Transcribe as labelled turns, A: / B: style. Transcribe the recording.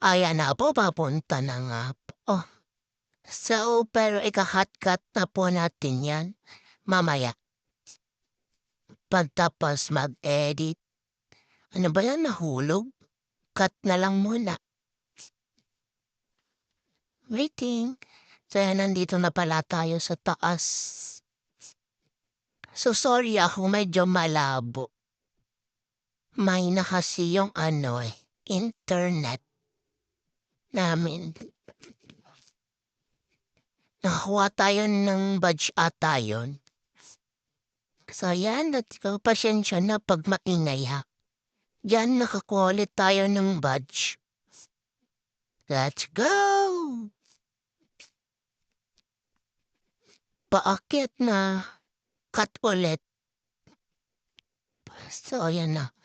A: Ayan na po, papunta na nga po. So, pero ika-cut na po natin 'yan mamaya pagtapos mag-edit. Ano ba 'yan, nahulog? Cut na lang muna. Waiting. So, ayan nandito na pala tayo sa taas. So, sorry medyo malabo. Mahina kasi yung internet namin. Nakakuha tayo ng badge ata yun. So, ayan, let's go. Pasensya na 'pag maingay ha. Diyan nakakuha ulit tayo ng badge. Let's go! Paakyat na. Cut ulit. So, ayan na.